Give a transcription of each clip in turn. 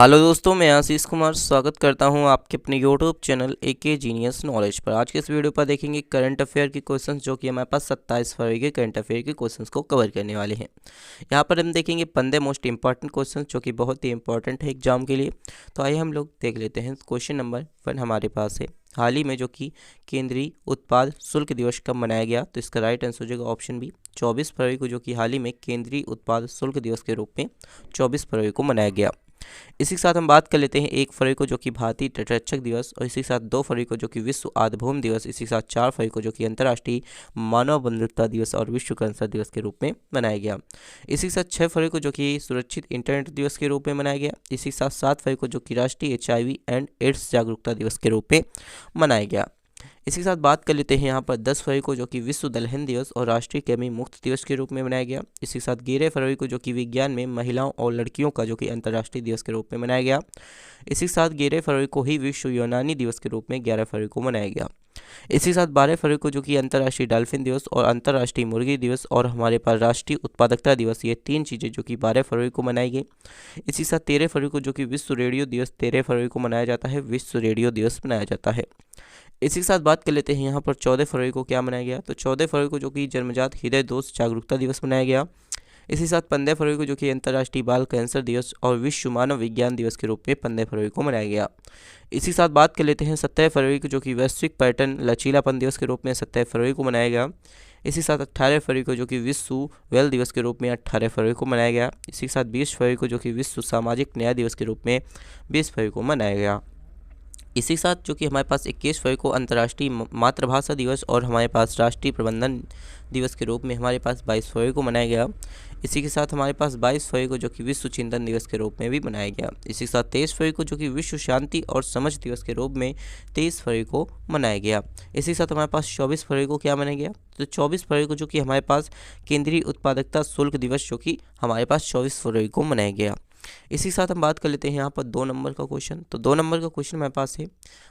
Hello दोस्तों, मैं आशीष कुमार स्वागत करता हूं आपके अपने YouTube channel AK Genius Knowledge पर। आज के इस वीडियो पर देखेंगे करंट अफेयर के क्वेश्चंस, जो कि हमारे पास 27 फरवरी के करंट अफेयर के क्वेश्चंस को कवर करने वाले हैं। यहां पर हम देखेंगे 15 मोस्ट इंपॉर्टेंट क्वेश्चंस, जो कि बहुत ही इंपॉर्टेंट है एग्जाम के लिए। तो आइए हम लोग देख लेते हैं। क्वेश्चन नंबर 1 हमारे पास है, हाल ही में जो कि केंद्रीय उत्पाद शुल्क दिवस कब मनाया गया? तो इसका राइट आंसर हो जाएगा ऑप्शन बी, 24 फरवरी को, जो कि हाल ही में केंद्रीय उत्पाद शुल्क दिवस के रूप में 24 फरवरी को मनाया गया। इसी के साथ हम बात कर लेते हैं 1 फरवरी को, जो कि भारतीय तटरक्षक दिवस, और इसी के साथ 2 फरवरी को, जो कि विश्व आर्द्रभूमि दिवस, इसी के साथ 4 फरवरी को, जो कि अंतर्राष्ट्रीय मानव बंधुता दिवस और विश्व कैंसर दिवस के रूप में मनाया गया। इसी के साथ 6 फरवरी को, जो कि सुरक्षित इंटरनेट दिवस के रूप में मनाया गया। इसी के साथ 7 फरवरी को, जो कि राष्ट्रीय HIV एंड एड्स जागरूकता दिवस के रूप में मनाया गया। इसी के साथ बात कर लेते हैं यहाँ पर 10 फरवरी को, जो कि विश्व दलहन दिवस और राष्ट्रीय कृमि मुक्त दिवस के रूप में मनाया गया। इसी के साथ 11 फरवरी को, जो कि विज्ञान में महिलाओं और लड़कियों का, जो कि अंतर्राष्ट्रीय दिवस के रूप में मनाया गया। इसी के साथ 11 फरवरी को ही विश्व यूनानी दिवस के रूप में 11 फरवरी को मनाया गया। इसी के साथ 12 फरवरी को, जो कि अंतर्राष्ट्रीय डॉल्फिन दिवस और अंतर्राष्ट्रीय मुर्गी दिवस और हमारे पास राष्ट्रीय उत्पादकता दिवस, ये 3 चीज़ें जो कि 12 फरवरी को मनाई गई। इसी के साथ 13 फरवरी को, जो कि विश्व रेडियो दिवस 13 फरवरी को मनाया जाता है, विश्व रेडियो दिवस मनाया जाता है। इसी के साथ बात कर लेते हैं यहाँ पर 14 फरवरी को क्या मनाया गया? तो 14 फरवरी को, जो कि जन्मजात हृदय दोष जागरूकता दिवस मनाया गया। इसी के साथ 15 फरवरी को, जो कि अंतर्राष्ट्रीय बाल कैंसर दिवस और विश्व मानव विज्ञान दिवस के रूप में 15 फरवरी को मनाया गया। इसी के साथ बात कर लेते हैं 17 फरवरी को, जो कि वैश्विक पर्यटन लचीलापन दिवस के रूप में 17 फरवरी को मनाया गया। इसी के साथ 18 फरवरी को, जो कि विश्व वेल दिवस के रूप में 18 फरवरी को मनाया गया। इसी के साथ 20 फरवरी को, जो कि विश्व सामाजिक न्याय दिवस के रूप में 20 फरवरी को मनाया गया। इसी के साथ जो कि हमारे पास 21 फरवरी को अंतर्राष्ट्रीय मातृभाषा दिवस और हमारे पास राष्ट्रीय प्रबंधन दिवस के रूप में हमारे पास 22 फरवरी को मनाया गया। इसी के साथ हमारे पास 22 फरवरी को, जो कि विश्व चिंतन दिवस के रूप में भी मनाया गया। इसी के साथ 23 फरवरी को, जो कि विश्व शांति और समझ दिवस के रूप में 23 फरवरी को मनाया गया। इसी के साथ हमारे पास 24 फरवरी को क्या मनाया गया? तो 24 फरवरी को, जो कि हमारे पास केंद्रीय उत्पादकता शुल्क दिवस, जो कि हमारे पास 24 फरवरी को मनाया गया। इसी के साथ हम बात कर लेते हैं यहाँ पर 2 नंबर का क्वेश्चन। तो 2 नंबर का क्वेश्चन हमारे पास है,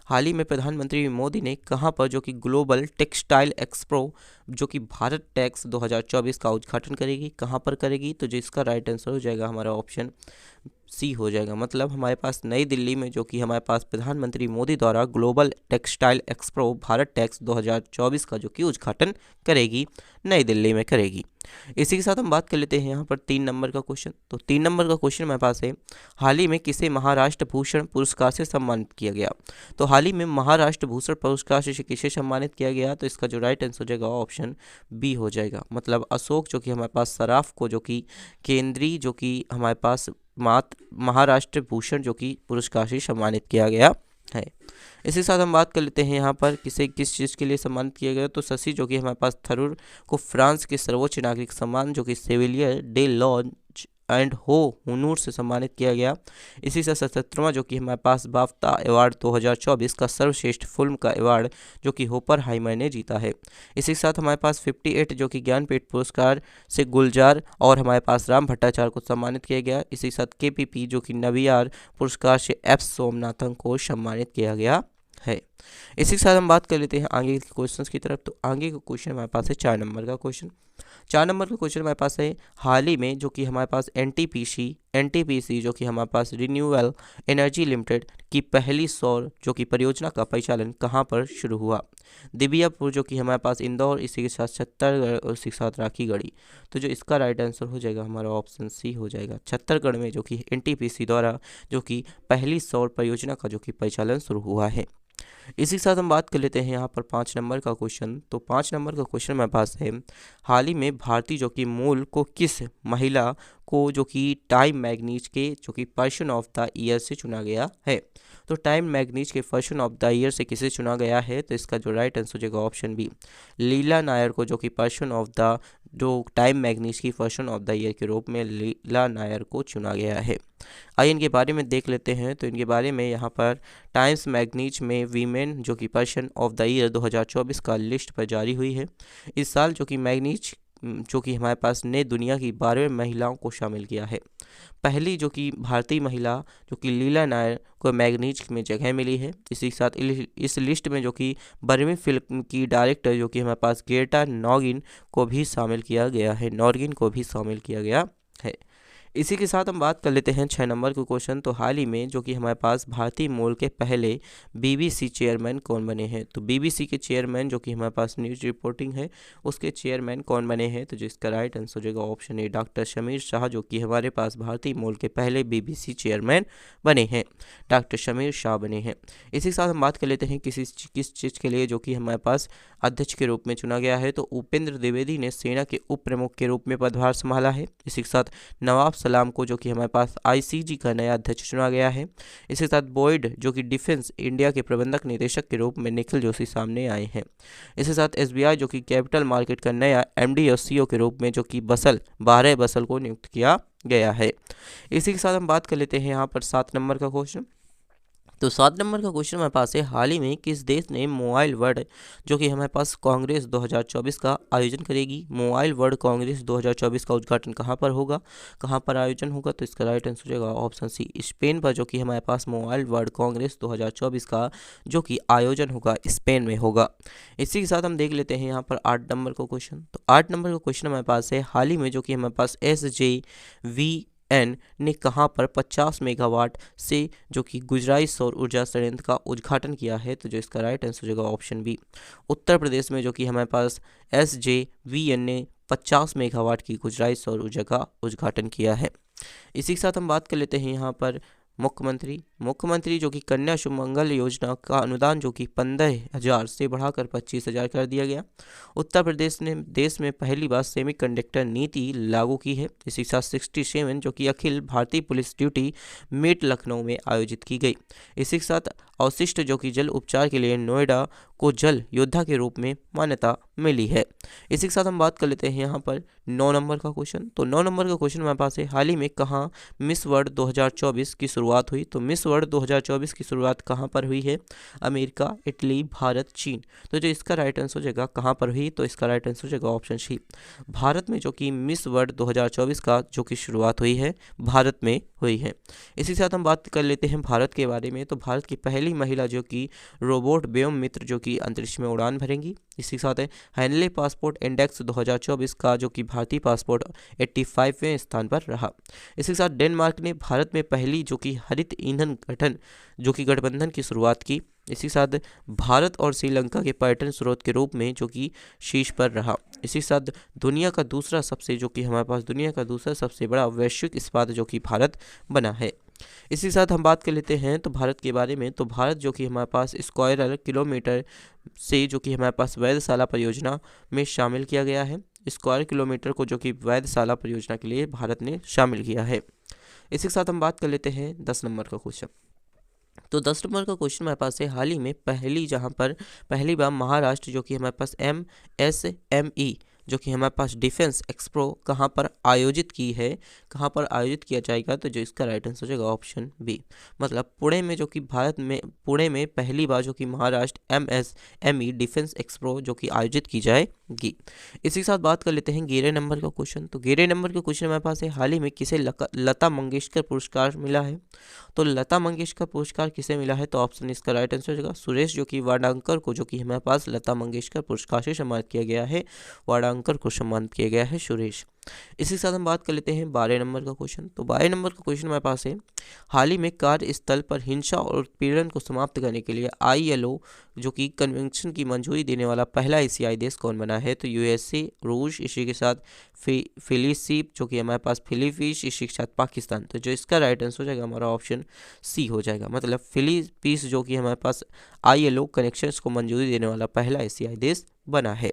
हाल ही में प्रधानमंत्री मोदी ने कहाँ पर, जो कि ग्लोबल टेक्सटाइल एक्सपो, जो कि भारत टेक्स 2024 का उद्घाटन करेगी, कहाँ पर करेगी? तो जिसका राइट आंसर हो जाएगा हमारा ऑप्शन सी हो जाएगा। मतलब हमारे पास नई दिल्ली में, जो कि हमारे पास प्रधानमंत्री मोदी द्वारा global textile expo Bharat Tex 2024 का, जो कि उद्घाटन करेगी, नई दिल्ली में करेगी। इसी के साथ हम बात कर लेते हैं यहाँ पर 3 नंबर का क्वेश्चन। तो 3 नंबर का क्वेश्चन हमारे पास है, हाल ही में किसे महाराष्ट्र भूषण पुरस्कार से सम्मानित किया गया? तो हाल ही में महाराष्ट्र भूषण पुरस्कार से किसे सम्मानित किया गया? तो इसका जो राइट आंसर हो जाएगा ऑप्शन बी हो जाएगा। मतलब अशोक, जो कि हमारे पास सराफ को, जो कि केंद्रीय, जो कि हमारे पास महाराष्ट्र भूषण, जो कि पुरस्कार से सम्मानित किया गया है। इसी के साथ हम बात कर लेते हैं यहाँ पर किसे किस चीज़ के लिए सम्मानित किया गया? तो शशि, जो कि हमारे पास थरूर को फ्रांस के सर्वोच्च नागरिक सम्मान, जो कि सेविलियर डे लॉन्ज एंड हो हुनूर से सम्मानित किया गया। इसी से 77वां, जो कि हमारे पास बाफ्ता अवार्ड 2024 का सर्वश्रेष्ठ फिल्म का अवार्ड, जो कि होपरहाइमर ने जीता है। इसी के साथ हमारे पास 58, जो कि ज्ञानपीठ पुरस्कार से गुलजार और हमारे पास राम भट्टाचार्य को सम्मानित किया गया। इसी के साथ KPP, जो कि नबियार पुरस्कार से F सोमनाथन को सम्मानित किया गया है। इसी के साथ हम बात कर लेते हैं आगे के क्वेश्चंस की तरफ। तो आगे का क्वेश्चन हमारे पास है 4 नंबर का क्वेश्चन। 4 नंबर का क्वेश्चन हमारे पास है, हाल ही में, जो कि हमारे पास NTPC, जो कि हमारे पास रिन्यूएबल एनर्जी लिमिटेड की पहली सौर, जो कि परियोजना का परिचालन कहाँ पर शुरू हुआ? दिबियापुर, जो कि हमारे पास इंदौर, इसी के साथ छत्तीसगढ़ और इसी के साथ राखीगढ़ी। तो जो इसका राइट आंसर हो जाएगा हमारा ऑप्शन सी हो जाएगा। छत्तीसगढ़ में, जो कि NTPC द्वारा, जो कि पहली सौर परियोजना का, जो कि परिचालन शुरू हुआ है। इसी के साथ हम बात कर लेते हैं यहाँ पर 5 नंबर का क्वेश्चन। तो 5 नंबर का क्वेश्चन मेरे पास है, हाल ही में भारतीय, जो कि मूल को किस महिला को, जो कि टाइम मैगनीज के, जो कि पर्सन ऑफ द ईयर से चुना गया है? तो टाइम मैगनीज के पर्सन ऑफ द ईयर से किसे चुना गया है? तो इसका जो राइट आंसर हो जाएगा ऑप्शन बी, लीला नायर को, जो कि पर्सन ऑफ द, जो टाइम मैगनीज की पर्सन ऑफ द ईयर के रूप में लीला नायर को चुना गया है। आइए इनके बारे में देख लेते हैं। तो इनके बारे में यहाँ पर टाइम्स मैगनीज में वीमेन, जो कि पर्सन ऑफ द ईयर 2024 का लिस्ट पर जारी हुई है। इस साल, जो कि मैगनीज, जो कि हमारे पास ने दुनिया की 12 महिलाओं को शामिल किया है। पहली, जो कि भारतीय महिला, जो कि लीला नायर को मैगनीज में जगह मिली है। इसी के साथ इस लिस्ट में, जो कि 12वीं फिल्म की डायरेक्टर, जो कि हमारे पास ग्रेटा नॉर्गिन को भी शामिल किया गया है। इसी के साथ हम बात कर लेते हैं 6 नंबर के क्वेश्चन। तो हाल ही में जो कि हमारे पास भारतीय मूल के पहले बीबीसी चेयरमैन कौन बने हैं? तो बीबीसी के चेयरमैन जो कि हमारे पास न्यूज़ रिपोर्टिंग है उसके चेयरमैन कौन बने हैं? तो जो इसका राइट आंसर हो जाएगा option A doctor Shamir Shah, जो कि हमारे पास भारतीय मूल के पहले बीबीसी चेयरमैन बने हैं, डॉक्टर शमीर शाह बने हैं। इसी के साथ हम बात कर लेते हैं किस चीज़ के लिए जो कि हमारे पास अध्यक्ष के रूप में चुना गया है। तो उपेंद्र द्विवेदी ने सेना के उप प्रमुख के रूप में पदभार संभाला है। इसी के साथ नवाब सलाम को जो कि हमारे पास आईसीजी का नया अध्यक्ष चुना गया है। इसके साथ बॉयड जो कि डिफेंस इंडिया के प्रबंधक निदेशक के रूप में निखिल जोशी सामने आए हैं। इसके साथ एसबीआई जो कि कैपिटल मार्केट का नया एमडी और सीईओ के रूप में जो कि बारह बसल को नियुक्त किया गया है। इसी के साथ हम बात कर लेते हैं यहाँ पर 7 नंबर का क्वेश्चन। तो 7 नंबर का क्वेश्चन हमारे पास है, हाल ही में किस देश ने मोबाइल वर्ल्ड जो कि हमारे पास कांग्रेस 2024 का आयोजन करेगी? मोबाइल वर्ल्ड कांग्रेस 2024 का उद्घाटन कहाँ पर होगा, कहाँ पर आयोजन होगा? तो इसका राइट आंसर हो जाएगा ऑप्शन सी स्पेन पर, जो कि हमारे पास मोबाइल वर्ल्ड कांग्रेस 2024 का जो कि आयोजन होगा स्पेन में होगा। इसी के साथ हम देख लेते हैं यहाँ पर 8 नंबर का क्वेश्चन। तो 8 नंबर का क्वेश्चन हमारे पास है, हाल ही में जो कि हमारे पास SJVN ने कहाँ पर 50 मेगावाट से जो कि गुजराई सौर ऊर्जा संयंत्र का उद्घाटन किया है? तो जो इसका राइट आंसर हो जाएगा ऑप्शन बी उत्तर प्रदेश में, जो कि हमारे पास SJVN ने 50 मेगावाट की गुजराई सौर ऊर्जा का उद्घाटन किया है। इसी के साथ हम बात कर लेते हैं यहाँ पर मुख्यमंत्री जो कि कन्या सुमंगल योजना का अनुदान जो कि 15,000 से बढ़ाकर 25,000 कर दिया गया। उत्तर प्रदेश ने देश में पहली बार सेमीकंडक्टर नीति लागू की है। इसी के साथ 67 जो कि Akhil Bharatiya police duty meet Lucknow में आयोजित की गई। इसी के साथ अवशिष्ट जो कि जल उपचार के लिए नोएडा को जल योद्धा के रूप में मान्यता मिली है। इसी के साथ हम बात कर लेते हैं यहाँ पर 9 नंबर का क्वेश्चन। तो 9 नंबर का क्वेश्चन हमारे पास है, हाल ही में कहाँ मिस वर्ल्ड 2024 की शुरुआत हुई? तो मिस वर्ल्ड 2024 की शुरुआत कहाँ पर हुई है? अमेरिका, इटली, भारत, चीन। तो जो इसका राइट आंसर हो जाएगा कहाँ पर हुई? तो इसका राइट आंसर हो जाएगा ऑप्शन सी भारत में, जो कि मिस वर्ल्ड 2024 का जो कि शुरुआत हुई है भारत में हुई है। इसी के साथ हम बात कर लेते हैं भारत के बारे में। तो भारत की पहली महिला जो कि रोबोट व्योम मित्र जो कि अंतरिक्ष में उड़ान भरेंगी। इसी के साथ है हैंडले पासपोर्ट इंडेक्स 2024 का जो कि भारतीय पासपोर्ट 85वें स्थान पर रहा। इसी के साथ डेनमार्क ने भारत में पहली जो कि हरित ईंधन गठबंधन की शुरुआत की। इसी के साथ भारत और श्रीलंका के पर्यटन स्रोत के रूप में जो कि शीर्ष पर रहा। इसी के साथ दुनिया का दूसरा सबसे बड़ा वैश्विक इस्पात जो कि भारत बना है। इसी के साथ हम बात कर लेते हैं तो भारत के बारे में। तो भारत जो कि हमारे पास स्क्वायर किलोमीटर से जो कि हमारे पास वेधशाला परियोजना में शामिल किया गया है। स्क्वायर किलोमीटर को जो कि वेधशाला परियोजना के लिए भारत ने शामिल किया है। इसी के साथ हम बात कर लेते हैं 10 नंबर का क्वेश्चन। तो 10 नंबर का क्वेश्चन हमारे पास है, हाल ही में पहली बार महाराष्ट्र जो कि हमारे पास MSME जो कि हमारे पास डिफेंस एक्सपो कहाँ पर आयोजित किया जाएगा? तो जो इसका राइट आंसर हो जाएगा ऑप्शन बी, मतलब पुणे में, जो कि पुणे में पहली बार जो कि महाराष्ट्र MSME डिफेंस एक्सपो जो कि आयोजित की जाएगी। इसी के साथ बात कर लेते हैं 11 नंबर का क्वेश्चन। तो 11 नंबर का क्वेश्चन हमारे पास है, हाल ही में किसे लता मंगेशकर पुरस्कार मिला है? तो लता मंगेशकर पुरस्कार किसे मिला है? तो ऑप्शन इसका राइट आंसर हो जाएगा सुरेश जो कि वाडंकर को जो कि हमारे पास लता मंगेशकर पुरस्कार से सम्मानित किया गया है। वाडंकर को सम्मानित किया गया है सुरेश। इसी के साथ हम बात कर लेते हैं 12 नंबर का क्वेश्चन। तो 12 नंबर का क्वेश्चन हमारे पास है, हाल ही में कार्यस्थल पर हिंसा और उत्पीड़न को समाप्त करने के लिए ILO जो कि कन्वेंशन की मंजूरी देने वाला पहला एशियाई देश कौन बना है? तो USA, रूस, इसी के साथ फिलीपींस जो कि हमारे पास फिलीपींस, इसी के साथ पाकिस्तान। तो जो इसका राइट आंसर हो जाएगा हमारा ऑप्शन सी हो जाएगा, मतलब फिलीपींस जो कि हमारे पास ILO कनेक्शंस को मंजूरी देने वाला पहला एशियाई देश बना है।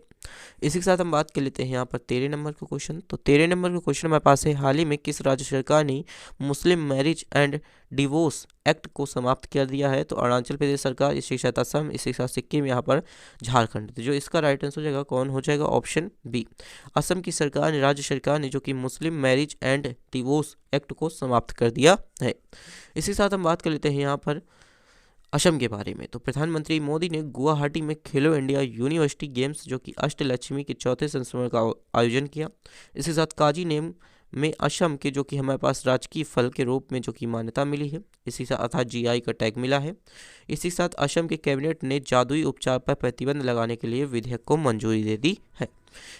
इसी के साथ हम बात कर लेते हैं यहाँ पर 13 नंबर का क्वेश्चन। तो 13 नंबर का क्वेश्चन हमारे पास है, हाल ही में किस राज्य सरकार ने मुस्लिम मैरिज एंड डिवोर्स एक्ट को समाप्त कर दिया है? तो अरुणाचल प्रदेश सरकार, इसी के साथ असम, इसी के साथ सिक्किम, यहाँ पर झारखंड। तो जो इसका राइट आंसर हो जाएगा कौन हो जाएगा? ऑप्शन बी, असम की राज्य सरकार ने जो कि मुस्लिम मैरिज एंड डिवोर्स एक्ट को समाप्त कर दिया है। इसी के साथ हम बात कर लेते हैं यहाँ पर असम के बारे में। तो प्रधानमंत्री मोदी ने गुवाहाटी में खेलो इंडिया यूनिवर्सिटी गेम्स जो कि अष्टलक्ष्मी के चौथे संस्करण का आयोजन किया। इसके साथ काजी नेम में असम के जो कि हमारे पास राजकीय फल के रूप में जो कि मान्यता मिली है। इसी के साथ अर्थात GI का टैग मिला है। इसी के साथ असम के कैबिनेट ने जादुई उपचार पर प्रतिबंध लगाने के लिए विधेयक को मंजूरी दे दी है।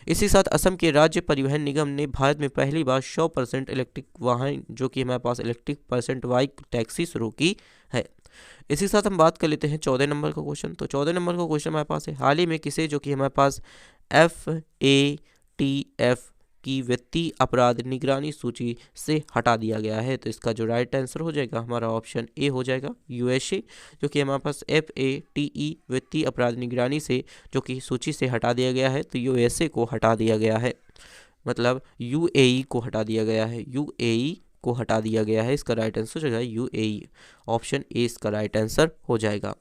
इसी साथ असम के राज्य परिवहन निगम ने भारत में पहली बार 100% इलेक्ट्रिक वाहन जो कि हमारे पास इलेक्ट्रिक % बाइक टैक्सी शुरू की है। इसी साथ हम बात कर लेते हैं 14 नंबर का क्वेश्चन। तो 14 नंबर का क्वेश्चन हमारे पास है, हाल ही में किसे जो कि हमारे पास FATF की वित्तीय अपराध निगरानी सूची से हटा दिया गया है। तो इसका जो राइट आंसर हो जाएगा हमारा ऑप्शन ए हो जाएगा, USA, जो कि हमारे पास FATE वित्तीय अपराध निगरानी से जो कि सूची से हटा दिया गया है। तो USA को हटा दिया गया है, मतलब UAE को हटा दिया गया है, UAE को हटा दिया गया है। इसका राइट आंसर हो जाएगा UAE, ऑप्शन ए इसका राइट आंसर हो जाएगा।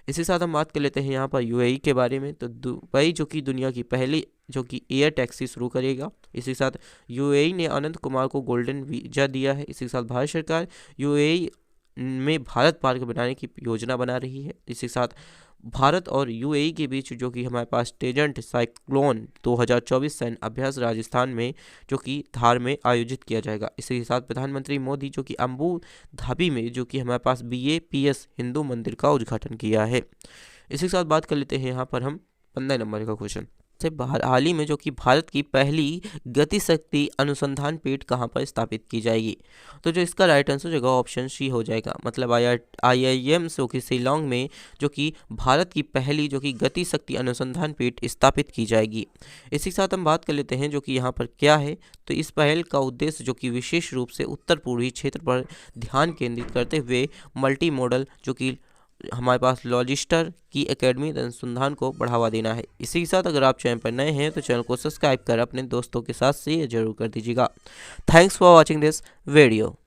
इसी साथ हम बात कर लेते हैं यहाँ पर UAE के बारे में। तो दुबई जो कि दुनिया की पहली जो कि एयर टैक्सी शुरू करेगा। इसी साथ UAE ने अनंत कुमार को गोल्डन वीजा दिया है। इसी साथ भारत सरकार UAE में भारत पार्क बनाने की योजना बना रही है। इसी साथ भारत और UAE के बीच जो कि हमारे पास टेजेंट साइक्लोन 2024 सैन्य अभ्यास राजस्थान में जो कि धार में आयोजित किया जाएगा। इसी के साथ प्रधानमंत्री मोदी जो कि अबू धाबी में जो कि हमारे पास BAPS हिंदू मंदिर का उद्घाटन किया है। इसी के साथ बात कर लेते हैं यहाँ पर हम 15 नंबर का क्वेश्चन से, हाल ही में जो कि भारत की पहली गतिशक्ति अनुसंधान पीठ कहाँ पर स्थापित की जाएगी। तो जो इसका राइट आंसर होगा ऑप्शन सी हो जाएगा, मतलब IIM जो कि शिलोंग में जो कि भारत की पहली जो कि गतिशक्ति अनुसंधान पीठ स्थापित की जाएगी। इसी के साथ हम बात कर लेते हैं जो कि यहाँ पर क्या है। तो इस पहल का उद्देश्य जो कि विशेष रूप से उत्तर पूर्वी क्षेत्र पर ध्यान केंद्रित करते हुए मल्टी मॉडल जो कि हमारे पास लॉजिस्टर की एकेडमी अनुसंधान को बढ़ावा देना है। इसी के साथ अगर आप चैनल पर नए हैं तो चैनल को सब्सक्राइब कर अपने दोस्तों के साथ शेयर जरूर कर दीजिएगा। Thanks for watching this video.